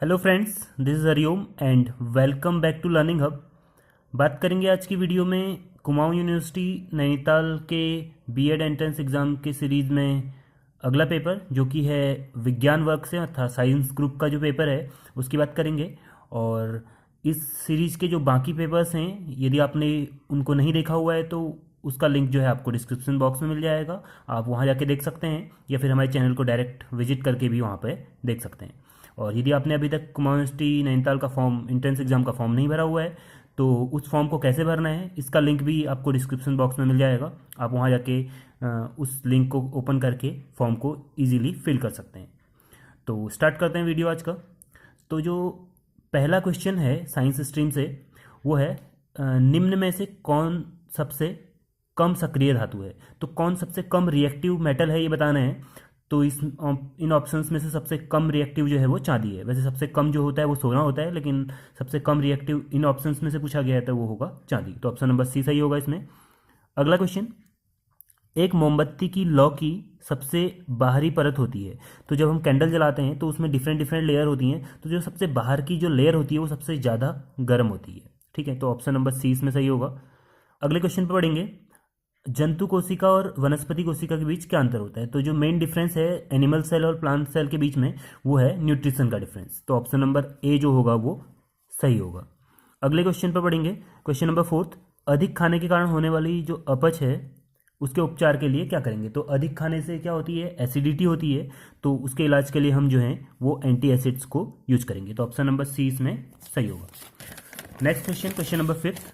Hello friends, this is Hariom and welcome back to Learning Hub. बात करेंगे आज की वीडियो में कुमाऊं यूनिवर्सिटी नैनीताल के बीएड एंट्रेंस एग्ज़ाम के सीरीज़ में अगला पेपर जो कि है विज्ञान वर्ग से अर्थात साइंस ग्रुप का जो पेपर है उसकी बात करेंगे। और इस सीरीज़ के जो बाकी पेपर्स हैं, यदि आपने उनको नहीं देखा हुआ है तो उसका लिंक जो है आपको डिस्क्रिप्शन बॉक्स में मिल जाएगा। आप वहाँ जाके देख सकते हैं या फिर हमारे चैनल को डायरेक्ट विजिट करके भी वहाँ पे देख सकते हैं। और यदि आपने अभी तक कुमाऊं यूनिवर्सिटी नैनीताल का फॉर्म एंट्रेंस एग्ज़ाम का फॉर्म नहीं भरा हुआ है तो उस फॉर्म को कैसे भरना है इसका लिंक भी आपको डिस्क्रिप्शन बॉक्स में मिल जाएगा। आप वहाँ जाके उस लिंक को ओपन करके फॉर्म को इजीली फिल कर सकते हैं। तो स्टार्ट करते हैं वीडियो आज का। तो जो पहला क्वेश्चन है साइंस स्ट्रीम से वो है निम्न में से कौन सबसे कम सक्रिय धातु है। तो कौन सबसे कम रिएक्टिव मेटल है ये बताना है। तो इन ऑप्शंस में से सबसे कम रिएक्टिव जो है वो चांदी है। वैसे सबसे कम जो होता है वो सोना होता है, लेकिन सबसे कम रिएक्टिव इन ऑप्शंस में से पूछा गया है तो वो होगा चांदी। तो ऑप्शन नंबर सी सही होगा इसमें। अगला क्वेश्चन, एक मोमबत्ती की लौ की सबसे बाहरी परत होती है। तो जब हम कैंडल जलाते हैं तो उसमें डिफरेंट डिफरेंट लेयर होती हैं, तो जो सबसे बाहर की जो लेयर होती है वो सबसे ज़्यादा गर्म होती है। ठीक है, तो ऑप्शन नंबर सी इसमें सही होगा। अगले क्वेश्चन पर पढ़ेंगे, जंतु कोशिका और वनस्पति कोशिका के बीच क्या अंतर होता है। तो जो मेन डिफरेंस है एनिमल सेल और प्लांट सेल के बीच में वो है न्यूट्रिशन का डिफरेंस। तो ऑप्शन नंबर ए जो होगा वो सही होगा। अगले क्वेश्चन पर पढ़ेंगे, क्वेश्चन नंबर फोर्थ, अधिक खाने के कारण होने वाली जो अपच है उसके उपचार के लिए क्या करेंगे। तो अधिक खाने से क्या होती है, एसिडिटी होती है, तो उसके इलाज के लिए हम जो है वो एंटी एसिड्स को यूज करेंगे। तो ऑप्शन नंबर सी इसमें सही होगा। Next question, question number fifth,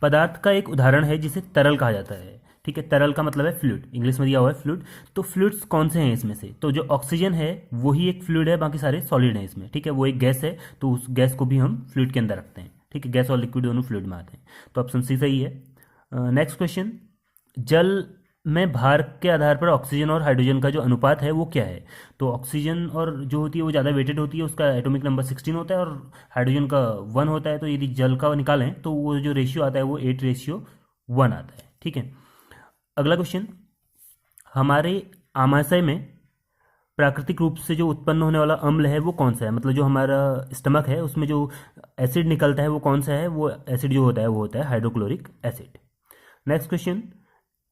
पदार्थ का एक उदाहरण है जिसे तरल कहा जाता है। ठीक है, तरल का मतलब है फ्लूइड, इंग्लिश में दिया हुआ है फ्लूइड। तो फ्लूइड्स कौन से हैं इसमें से। तो जो ऑक्सीजन है वही एक फ्लूइड है, बाकी सारे सॉलिड हैं इसमें। ठीक है, वो एक गैस है, तो उस गैस को भी हम फ्लूइड के अंदर रखते हैं। ठीक है, गैस और लिक्विड दोनों फ्लूइड में आते हैं। तो ऑप्शन सी सही है। नेक्स्ट क्वेश्चन, जल में भार के आधार पर ऑक्सीजन और हाइड्रोजन का जो अनुपात है वो क्या है। तो ऑक्सीजन और जो होती है वो ज़्यादा वेटेड होती है, उसका एटॉमिक नंबर 16 होता है और हाइड्रोजन का 1 होता है। तो यदि जल का निकालें तो वो जो रेशियो आता है वो 8:1 आता है। ठीक है, अगला क्वेश्चन, हमारे आमाशय में प्राकृतिक रूप से जो उत्पन्न होने वाला अम्ल है वो कौन सा है। मतलब जो हमारा स्टमक है उसमें जो एसिड निकलता है वो कौन सा है, वो एसिड जो होता है वो होता है हाइड्रोक्लोरिक एसिड। नेक्स्ट क्वेश्चन,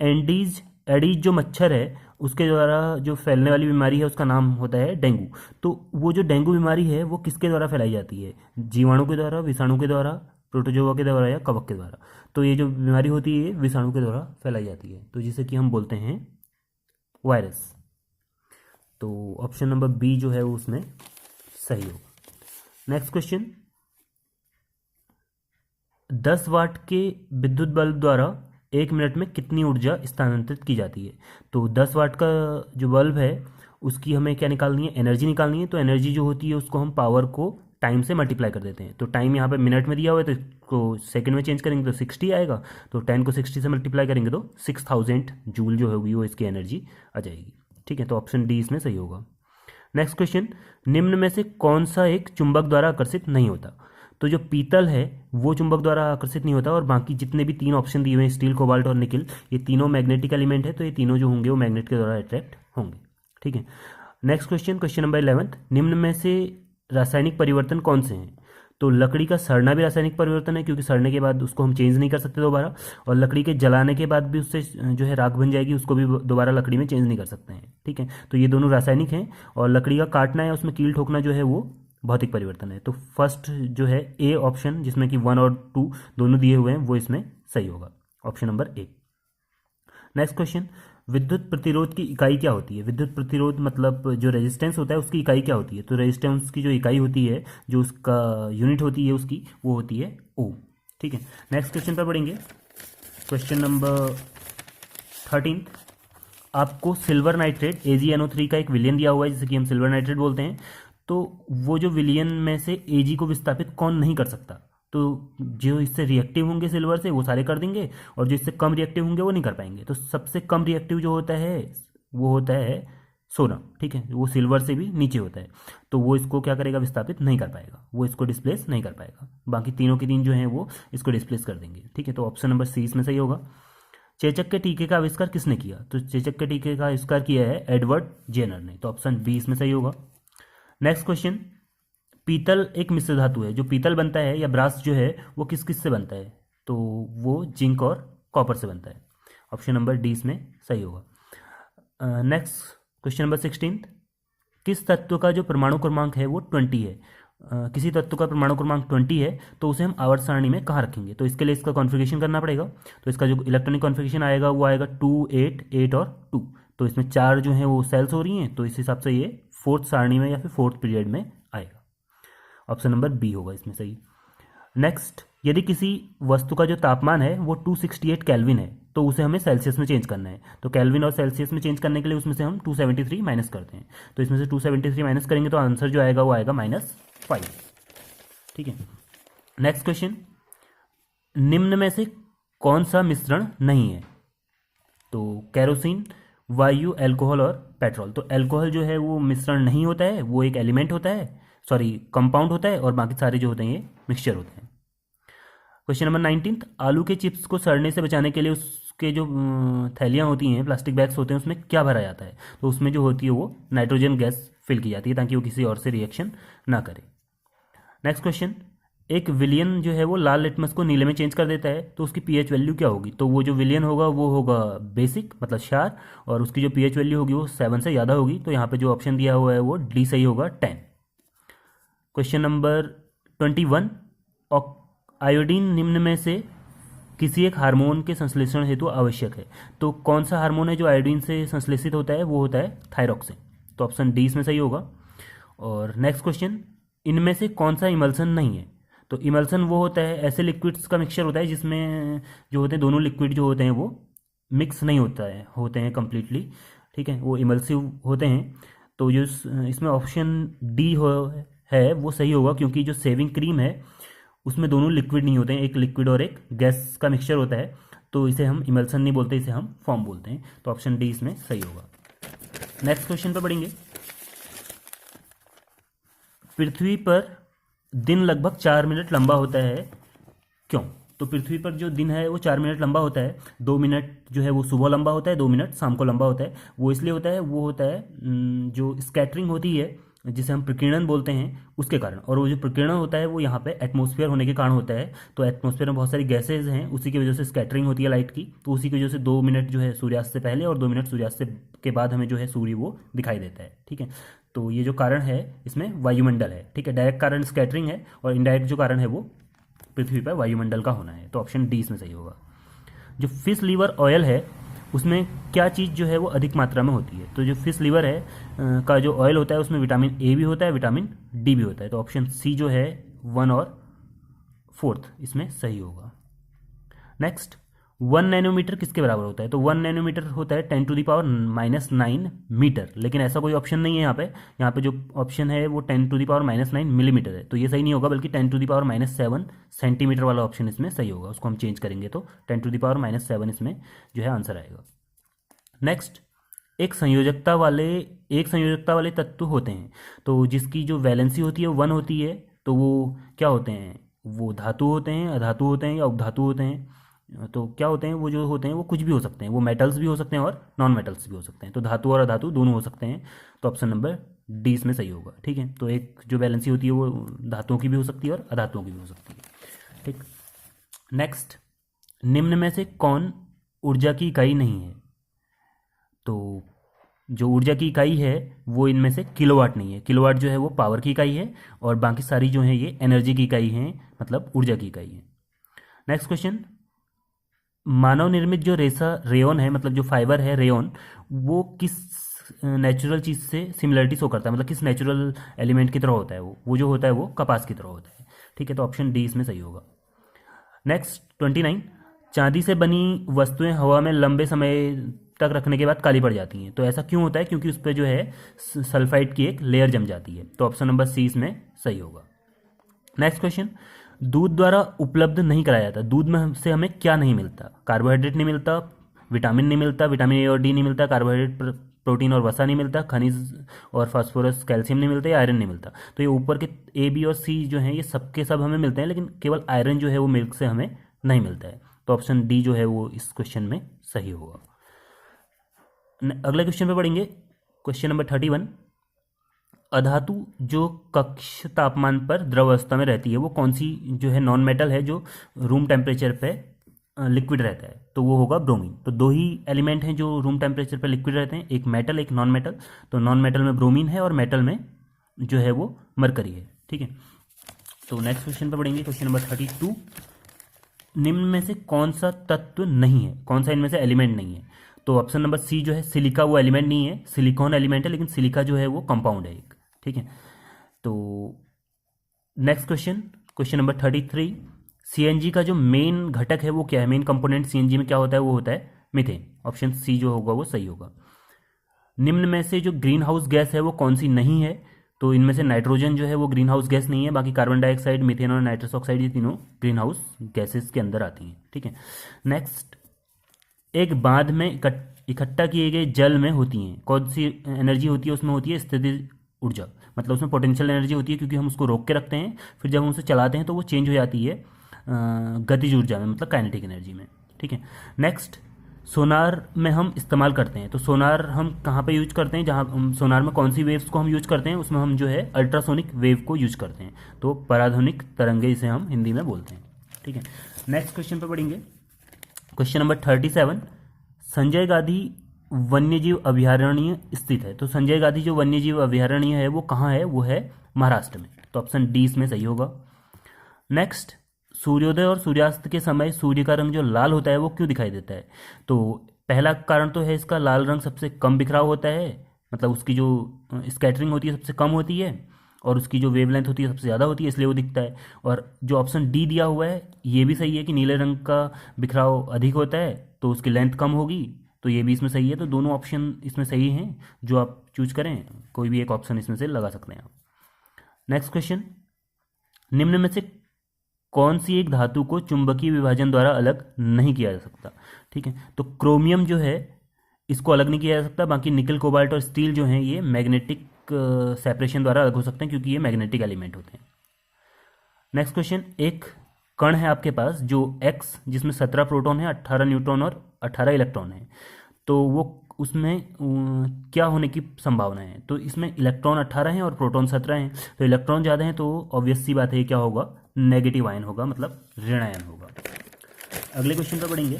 एंडीज एडीज जो मच्छर है उसके द्वारा जो फैलने वाली बीमारी है उसका नाम होता है डेंगू। तो वो जो डेंगू बीमारी है वो किसके द्वारा फैलाई जाती है, जीवाणु के द्वारा, विषाणु के द्वारा, प्रोटोजोआ के द्वारा या कवक के द्वारा। तो ये जो बीमारी होती है विषाणु के द्वारा फैलाई जाती है, तो जिसे कि हम बोलते हैं वायरस। तो ऑप्शन नंबर बी जो है वो उसमें सही होगा। नेक्स्ट क्वेश्चन, 10 वाट के विद्युत बल्ब द्वारा 1 मिनट में कितनी ऊर्जा स्थानांतरित की जाती है। तो 10 वाट का जो बल्ब है उसकी हमें क्या निकालनी है, एनर्जी निकालनी है। तो एनर्जी जो होती है उसको हम पावर को टाइम से मल्टीप्लाई कर देते हैं। तो टाइम यहाँ पे मिनट में दिया हुआ है तो इसको सेकंड में चेंज करेंगे तो 60 आएगा। तो 10 को 60 से मल्टीप्लाई करेंगे तो 6000 जूल जो होगी वो इसकी एनर्जी आ जाएगी। ठीक है, तो ऑप्शन डी इसमें सही होगा। नेक्स्ट क्वेश्चन, निम्न में से कौन सा एक चुंबक द्वारा आकर्षित नहीं होता। तो जो पीतल है वो चुंबक द्वारा आकर्षित नहीं होता, और बाकी जितने भी 3 ऑप्शन दिए हुए हैं स्टील, कोबाल्ट और निकिल, ये तीनों मैग्नेटिक एलिमेंट है, तो ये तीनों जो होंगे वो मैग्नेट के द्वारा अट्रैक्ट होंगे। ठीक है, नेक्स्ट क्वेश्चन, क्वेश्चन नंबर 11, निम्न में से रासायनिक परिवर्तन कौन से हैं। तो लकड़ी का सड़ना भी रासायनिक परिवर्तन है, क्योंकि सड़ने के बाद उसको हम चेंज नहीं कर सकते दोबारा, और लकड़ी के जलाने के बाद भी उससे जो है राख बन जाएगी, उसको भी दोबारा लकड़ी में चेंज नहीं कर सकते हैं। ठीक है, तो ये दोनों रासायनिक हैं, और लकड़ी का काटना या उसमें कील ठोकना जो है वो भौतिक परिवर्तन है। तो फर्स्ट जो है ए ऑप्शन, जिसमें कि 1 और 2 दोनों दिए हुए हैं, वो इसमें सही होगा, option number A. Next question, विद्युत प्रतिरोध की इकाई क्या होती है। विद्युत प्रतिरोध मतलब जो रेजिस्टेंस होता है उसकी इकाई क्या होती है। तो रेजिस्टेंस की जो इकाई होती है, जो उसका यूनिट होती है उसकी, वो होती है ओम। ठीक है, नेक्स्ट क्वेश्चन पर पढ़ेंगे, क्वेश्चन नंबर 13, आपको सिल्वर नाइट्रेट AgNO3 का एक विलयन दिया हुआ है जिसे कि हम सिल्वर नाइट्रेट बोलते हैं। तो वो जो विलयन में से Ag को विस्थापित कौन नहीं कर सकता। तो जो इससे रिएक्टिव होंगे सिल्वर से वो सारे कर देंगे, और जो इससे कम रिएक्टिव होंगे वो नहीं कर पाएंगे। तो सबसे कम रिएक्टिव जो होता है वो होता है सोना। ठीक है, वो सिल्वर से भी नीचे होता है, तो वो इसको क्या करेगा, विस्थापित नहीं कर पाएगा, वो इसको डिस्प्लेस नहीं कर पाएगा। बाकी तीनों के तीन जो हैं वो इसको डिस्प्लेस कर देंगे। ठीक है, तो ऑप्शन नंबर सी इसमें सही होगा। चेचक के टीके का आविष्कार किसने किया। तो चेचक के टीके का आविष्कार किया है एडवर्ड जेनर ने। तो ऑप्शन बी इसमें सही होगा। नेक्स्ट क्वेश्चन, पीतल एक मिश्र धातु है। जो पीतल बनता है या ब्रास जो है वो किस किस से बनता है? तो वो जिंक और कॉपर से बनता है। ऑप्शन नंबर डी इसमें सही होगा। नेक्स्ट क्वेश्चन नंबर 16, किस तत्व का जो परमाणु क्रमांक है वो 20 है? किसी तत्व का परमाणु क्रमांक 20 है तो उसे हम आवर्त सारणी में कहाँ रखेंगे? तो इसके लिए इसका कॉन्फ़िगरेशन करना पड़ेगा। तो इसका जो इलेक्ट्रॉनिक कॉन्फ़िगरेशन आएगा वो आएगा 2 8 8 और 2। तो इसमें 4 जो हैं वो सेल्स हो रही हैं, तो इस हिसाब से ये फोर्थ सारणी में या फिर फोर्थ पीरियड में आएगा। ऑप्शन नंबर बी होगा इसमें सही। नेक्स्ट, यदि किसी वस्तु का जो तापमान है वो 268 केल्विन है तो उसे हमें सेल्सियस में चेंज करना है। तो केल्विन और सेल्सियस में चेंज करने के लिए उसमें से हम 273 माइनस करते हैं। तो इसमें से 273 माइनस करेंगे तो आंसर जो आएगा वो आएगा -5। ठीक है। नेक्स्ट क्वेश्चन, निम्न में से कौन सा मिश्रण नहीं है? तो कैरोसिन, वायु, अल्कोहल और पेट्रोल। तो अल्कोहल जो है वो मिश्रण नहीं होता है, वो एक एलिमेंट होता है, सॉरी कंपाउंड होता है, और बाकी सारे जो होते हैं ये मिक्सचर होते हैं। क्वेश्चन नंबर 19, आलू के चिप्स को सड़ने से बचाने के लिए उसके जो थैलियाँ होती हैं, प्लास्टिक बैग्स होते हैं, उसमें क्या भरा जाता है? तो उसमें जो होती है वो नाइट्रोजन गैस फिल की जाती है ताकि वो किसी और से रिएक्शन ना करे। नेक्स्ट क्वेश्चन, एक विलियन जो है वो लाल लिटमस को नीले में चेंज कर देता है तो उसकी पीएच वैल्यू क्या होगी? तो वो जो विलियन होगा वो होगा बेसिक मतलब क्षार, और उसकी जो पीएच वैल्यू होगी वो 7 से ज़्यादा होगी। तो यहाँ पे जो ऑप्शन दिया हुआ है वो डी सही होगा, 10। क्वेश्चन नंबर 21, आयोडीन निम्न में से किसी एक हार्मोन के संश्लेषण हेतु आवश्यक है। तो कौन सा हार्मोन है जो आयोडीन से संश्लेषित होता है? वो होता है थायरॉक्सिन। तो ऑप्शन डी इसमें सही होगा। और नेक्स्ट क्वेश्चन, इनमें से कौन सा इमल्सन नहीं है? तो इमल्सन वो होता है ऐसे लिक्विड्स का मिक्सचर होता है जिसमें जो होते हैं दोनों लिक्विड जो होते हैं वो मिक्स नहीं होते हैं कम्प्लीटली। ठीक है, वो इमल्सिव होते हैं। तो जो इसमें ऑप्शन डी है वो सही होगा, क्योंकि जो सेविंग क्रीम है उसमें दोनों लिक्विड नहीं होते हैं, एक लिक्विड और एक गैस का मिक्सचर होता है। तो इसे हम इमल्सन नहीं बोलते, इसे हम फॉर्म बोलते हैं। तो ऑप्शन डी इसमें सही होगा। नेक्स्ट क्वेश्चन पर पढ़ेंगे, पृथ्वी पर दिन लगभग 4 मिनट लंबा होता है, क्यों? तो पृथ्वी पर जो दिन है वो 4 मिनट लंबा होता है। 2 मिनट जो है वो सुबह लंबा होता है, 2 मिनट शाम को लंबा होता है। वो इसलिए होता है, वो होता है जो स्कैटरिंग होती है जिसे हम प्रकीर्णन बोलते हैं उसके कारण। और वो जो प्रकीर्णन होता है वो यहाँ पे एटमॉस्फेयर होने के कारण होता है। तो एटमॉस्फेयर में बहुत सारी गैसेज हैं, उसी की वजह से स्कैटरिंग होती है लाइट की। तो उसी की वजह से 2 मिनट जो है सूर्यास्त से पहले और 2 मिनट सूर्यास्त के बाद हमें जो है सूर्य वो दिखाई देता है। ठीक है, तो ये जो कारण है इसमें वायुमंडल है। ठीक है, डायरेक्ट कारण स्कैटरिंग है और इनडायरेक्ट जो कारण है वो पृथ्वी पर वायुमंडल का होना है। तो ऑप्शन डी इसमें सही होगा। जो फिश लीवर ऑयल है उसमें क्या चीज़ जो है वो अधिक मात्रा में होती है? तो जो फिश लीवर है का जो ऑयल होता है उसमें विटामिन ए भी होता है, विटामिन डी भी होता है। तो ऑप्शन सी जो है 1 और 4 इसमें सही होगा। नेक्स्ट, 1 नैनोमीटर किसके बराबर होता है? तो 1 नैनोमीटर होता है 10⁻⁹ मीटर, लेकिन ऐसा कोई ऑप्शन नहीं है यहाँ पे। यहाँ पे जो ऑप्शन है वो 10⁻⁹ मिलीमीटर है, तो ये सही नहीं होगा, बल्कि 10⁻⁷ सेंटीमीटर वाला ऑप्शन इसमें सही होगा। उसको हम चेंज करेंगे तो 10⁻⁷ इसमें जो है आंसर आएगा। नेक्स्ट, एक संयोजकता वाले तत्व होते हैं तो जिसकी जो वैलेंसी होती है वो 1 होती है। तो वो क्या होते हैं? वो धातु होते हैं, अधातु होते हैं या उपधातु होते हैं? तो क्या होते हैं? वो जो होते हैं वो कुछ भी हो सकते हैं, वो मेटल्स भी हो सकते हैं और नॉन मेटल्स भी हो सकते हैं। तो धातु और अधातु दोनों हो सकते हैं। तो ऑप्शन नंबर डी इसमें सही होगा। ठीक है, तो एक जो वैलेंसी होती है वो धातुओं की भी हो सकती है और अधातुओं की भी हो सकती है। ठीक, नेक्स्ट, निम्न में से कौन ऊर्जा की इकाई नहीं है? तो जो ऊर्जा की इकाई है वो इनमें से किलोवाट नहीं है। किलोवाट जो है वो पावर की इकाई है और बाकी सारी जो है ये एनर्जी की इकाई है, मतलब ऊर्जा की इकाई है। नेक्स्ट क्वेश्चन, मानव निर्मित जो रेयन है, मतलब जो फाइबर है रेयन, वो किस नेचुरल चीज़ से सिमिलरिटी शो करता है? मतलब किस नेचुरल एलिमेंट की तरह होता है वो जो होता है वो कपास की तरह होता है। ठीक है, तो ऑप्शन डी इसमें सही होगा। नेक्स्ट 29, चांदी से बनी वस्तुएं हवा में लंबे समय तक रखने के बाद काली पड़ जाती हैं। तो ऐसा क्यों होता है? क्योंकि उस पर जो है सल्फाइड की एक लेयर जम जाती है। तो ऑप्शन नंबर सी इसमें सही होगा। नेक्स्ट क्वेश्चन, दूध द्वारा उपलब्ध नहीं कराया जाता। दूध में से हमें क्या नहीं मिलता? कार्बोहाइड्रेट नहीं मिलता, विटामिन नहीं मिलता, विटामिन ए और डी नहीं मिलता, कार्बोहाइड्रेट प्रोटीन और वसा नहीं मिलता, खनिज और फास्फोरस कैल्शियम नहीं मिलता या आयरन नहीं मिलता। तो ये ऊपर के ए बी और सी जो हैं ये सबके सब हमें मिलते हैं, लेकिन केवल आयरन जो है वो मिल्क से हमें नहीं मिलता है। तो ऑप्शन डी जो है वो इस क्वेश्चन में सही होगा। अगले क्वेश्चन पे पढ़ेंगे, क्वेश्चन नंबर 31, अधातु जो कक्ष तापमान पर द्रव अवस्था में रहती है वो कौन सी जो है नॉन मेटल है जो रूम टेम्परेचर पे लिक्विड रहता है, तो वो होगा ब्रोमीन। तो दो ही एलिमेंट हैं जो रूम टेम्परेचर पे लिक्विड रहते हैं, एक मेटल एक नॉन मेटल। तो नॉन मेटल में ब्रोमीन है और मेटल में जो है वो मरकरी है। ठीक है, तो नेक्स्ट क्वेश्चन पर पढ़ेंगे, क्वेश्चन नंबर 32। निम्न में से कौन सा तत्व नहीं है, कौन सा इनमें से एलिमेंट नहीं है? तो ऑप्शन नंबर सी जो है सिलिका, वो एलिमेंट नहीं है, सिलिकॉन एलिमेंट है, लेकिन सिलिका जो है वो कंपाउंड है एक। ठीक है, तो next question, question number 33। CNG का जो मेन घटक है वो क्या है, मेन कंपोनेंट सीएनजी में क्या होता है, वो होता है मीथेन। ऑप्शन सी जो होगा वो सही होगा। निम्न में से जो ग्रीन हाउस गैस है वो कौन सी नहीं है? तो इनमें से नाइट्रोजन जो है वो ग्रीन हाउस गैस नहीं है, बाकी कार्बन डाइऑक्साइड, मीथेन और नाइट्रस ऑक्साइड ये तीनों ग्रीन हाउस गैसेस के अंदर आती हैं। ठीक है, नेक्स्ट, एक बांध में इकट्ठा किए गए जल में होती हैं कौन सी एनर्जी होती है? उसमें होती है स्थितिज ऊर्जा, मतलब उसमें पोटेंशियल एनर्जी होती है, क्योंकि हम उसको रोक के रखते हैं, फिर जब हम उसे चलाते हैं तो वो चेंज हो जाती है गतिज ऊर्जा में, मतलब काइनेटिक एनर्जी में। ठीक है, नेक्स्ट, सोनार में हम इस्तेमाल करते हैं, तो सोनार हम कहाँ पे यूज करते हैं, जहाँ सोनार में कौन सी वेव्स को हम यूज करते हैं? उसमें हम जो है अल्ट्रासोनिक वेव को यूज करते हैं, तो पराध्वनिक तरंगे इसे हम हिंदी में बोलते हैं। ठीक है, नेक्स्ट क्वेश्चन पे पढ़ेंगे, क्वेश्चन नंबर 37। संजय गांधी वन्यजीव अभयारण्य स्थित है, तो संजय गांधी जो वन्यजीव अभयारण्य है वो कहाँ है? वो है महाराष्ट्र में, तो ऑप्शन डी इसमें सही होगा। नेक्स्ट, सूर्योदय और सूर्यास्त के समय सूर्य का रंग जो लाल होता है वो क्यों दिखाई देता है? तो पहला कारण तो है इसका, लाल रंग सबसे कम बिखराव होता है, मतलब उसकी जो स्कैटरिंग होती है सबसे कम होती है, और उसकी जो वेवलेंथ होती है सबसे ज़्यादा होती है, इसलिए वो दिखता है। और जो ऑप्शन डी दिया हुआ है ये भी सही है कि नीले रंग का बिखराव अधिक होता है तो उसकी लेंथ कम होगी, तो ये भी इसमें सही है। तो दोनों ऑप्शन इसमें सही हैं, जो आप चूज करें कोई भी एक ऑप्शन इसमें से लगा सकते हैं आप। नेक्स्ट क्वेश्चन, निम्न में से कौन सी एक धातु को चुंबकीय विभाजन द्वारा अलग नहीं किया जा सकता? ठीक है, तो क्रोमियम जो है इसको अलग नहीं किया जा सकता, बाकी निकल, कोबाल्ट और स्टील जो हैं ये मैग्नेटिक सेपरेशन द्वारा अलग हो सकते हैं, क्योंकि ये मैग्नेटिक एलिमेंट होते हैं। नेक्स्ट क्वेश्चन, एक कण है आपके पास जो एक्स, जिसमें 17 प्रोटॉन है, 18 न्यूट्रॉन और 18 इलेक्ट्रॉन है, तो वो उसमें क्या होने की संभावना है? तो इसमें इलेक्ट्रॉन 18 हैं और प्रोटॉन 17 हैं, तो इलेक्ट्रॉन ज़्यादा हैं तो ऑब्वियस सी बात है क्या होगा, नेगेटिव आयन होगा, मतलब ऋण आयन होगा। अगले क्वेश्चन पर पढ़ेंगे,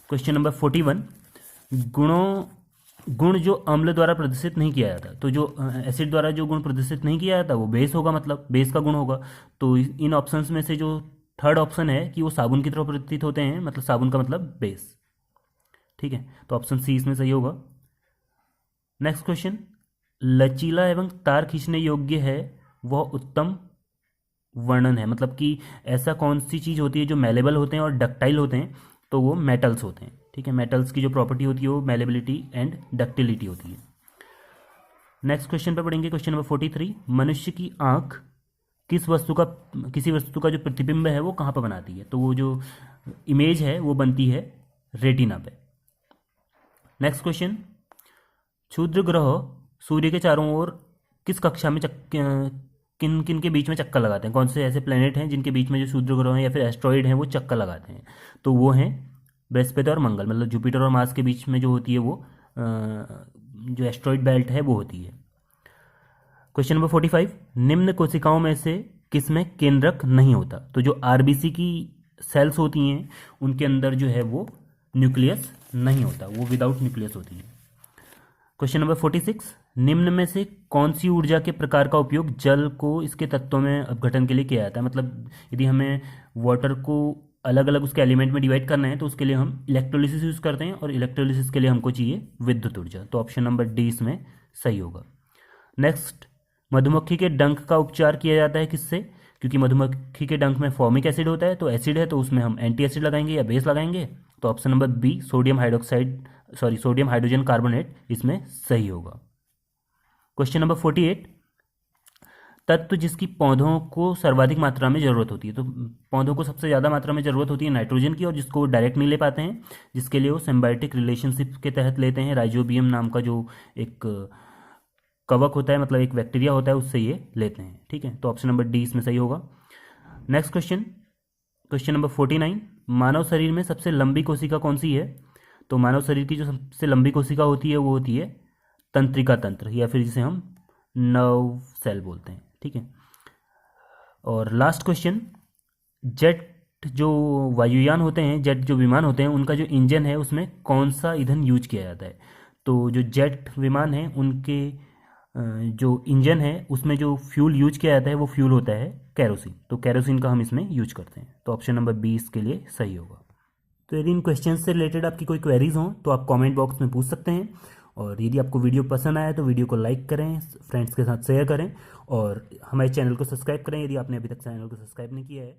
क्वेश्चन नंबर 41। गुण जो अम्ल द्वारा प्रदर्शित नहीं किया जाता, तो जो एसिड द्वारा जो गुण प्रदर्शित नहीं किया जाता वो बेस होगा, मतलब बेस का गुण होगा। तो इन ऑप्शंस में से जो थर्ड ऑप्शन है कि वो साबुन की तरह प्रतीत होते हैं, मतलब साबुन का मतलब बेस। ठीक है, तो ऑप्शन सी इसमें सही होगा। नेक्स्ट क्वेश्चन, लचीला एवं तार खींचने योग्य है वह उत्तम वर्णन है, मतलब कि ऐसा कौन सी चीज़ होती है जो मेलेबल होते हैं और डक्टाइल होते हैं, तो वो मेटल्स होते हैं। ठीक है, मेटल्स की जो प्रॉपर्टी होती है वो मेलेबिलिटी एंड डक्टिलिटी होती है। नेक्स्ट क्वेश्चन पे पढ़ेंगे, क्वेश्चन नंबर 43। मनुष्य की आंख किसी वस्तु का जो प्रतिबिंब है वो कहाँ पर बनाती है? तो वो जो इमेज है वो बनती है रेटिना पे। नेक्स्ट क्वेश्चन, क्षुद्र ग्रह सूर्य के चारों ओर किस कक्षा में किन किन के बीच में चक्कर लगाते हैं? कौन से ऐसे प्लेनेट हैं जिनके बीच में जो क्षुद्र ग्रह हैं या फिर एस्ट्रॉइड हैं वो चक्कर लगाते हैं? तो वो हैं बृहस्पति और मंगल, मतलब जुपिटर और मार्स के बीच में जो होती है वो जो एस्ट्रॉइड बेल्ट है वो होती है। Question number 45। निम्न कोशिकाओं में से किसमें केंद्रक नहीं होता? तो जो आरबीसी की सेल्स होती हैं उनके अंदर जो है वो न्यूक्लियस नहीं होता, वो विदाउट न्यूक्लियस होती है। Question number 46। निम्न में से कौन सी ऊर्जा के प्रकार का उपयोग जल को इसके तत्वों में अपघटन के लिए किया जाता है? मतलब यदि हमें वाटर को अलग अलग उसके एलिमेंट में डिवाइड करना है तो उसके लिए हम इलेक्ट्रोलिसिस यूज करते हैं, और इलेक्ट्रोलिसिस के लिए हमको चाहिए विद्युत ऊर्जा, तो ऑप्शन नंबर डी इसमें सही होगा। नेक्स्ट, मधुमक्खी के डंक का उपचार किया जाता है किससे? क्योंकि मधुमक्खी के डंक में फॉर्मिक एसिड होता है, तो एसिड है तो उसमें हम एंटी एसिड लगाएंगे या बेस लगाएंगे, तो option number B sodium hydrogen carbonate इसमें सही होगा। Question number 48। तत्व जिसकी पौधों को सर्वाधिक मात्रा में जरूरत होती है, तो पौधों को सबसे ज़्यादा मात्रा में जरूरत होती है नाइट्रोजन की, और जिसको वो डायरेक्ट नहीं ले पाते हैं, जिसके लिए वो सिम्बायोटिक रिलेशनशिप के तहत लेते हैं, राइजोबियम नाम का जो एक कवक होता है, मतलब एक बैक्टीरिया होता है, उससे ये लेते हैं। ठीक है, तो ऑप्शन नंबर डी इसमें सही होगा। Next question, question number 49। मानव शरीर में सबसे लंबी कोशिका कौन सी है? तो मानव शरीर की जो सबसे लंबी कोशिका होती है वो होती है तंत्रिका तंत्र, या फिर जिसे हम नर्व सेल बोलते हैं, ठीक है। और लास्ट क्वेश्चन, जेट जो वायुयान होते हैं, जेट जो विमान होते हैं, उनका जो इंजन है उसमें कौन सा ईंधन यूज किया जाता है? तो जो जेट विमान है उनके जो इंजन है उसमें जो फ्यूल यूज किया जाता है वो फ्यूल होता है कैरोसिन। तो कैरोसिन का हम इसमें यूज करते हैं। तो ऑप्शन नंबर 20 के लिए सही होगा। तो यदि इन क्वेश्चन से रिलेटेड आपकी कोई क्वेरीज हों तो आप कमेंट बॉक्स में पूछ सकते हैं। और यदि आपको वीडियो पसंद आया तो वीडियो को लाइक करें, फ्रेंड्स के साथ शेयर करें और हमारे चैनल को सब्सक्राइब करें यदि आपने अभी तक चैनल को सब्सक्राइब नहीं किया है।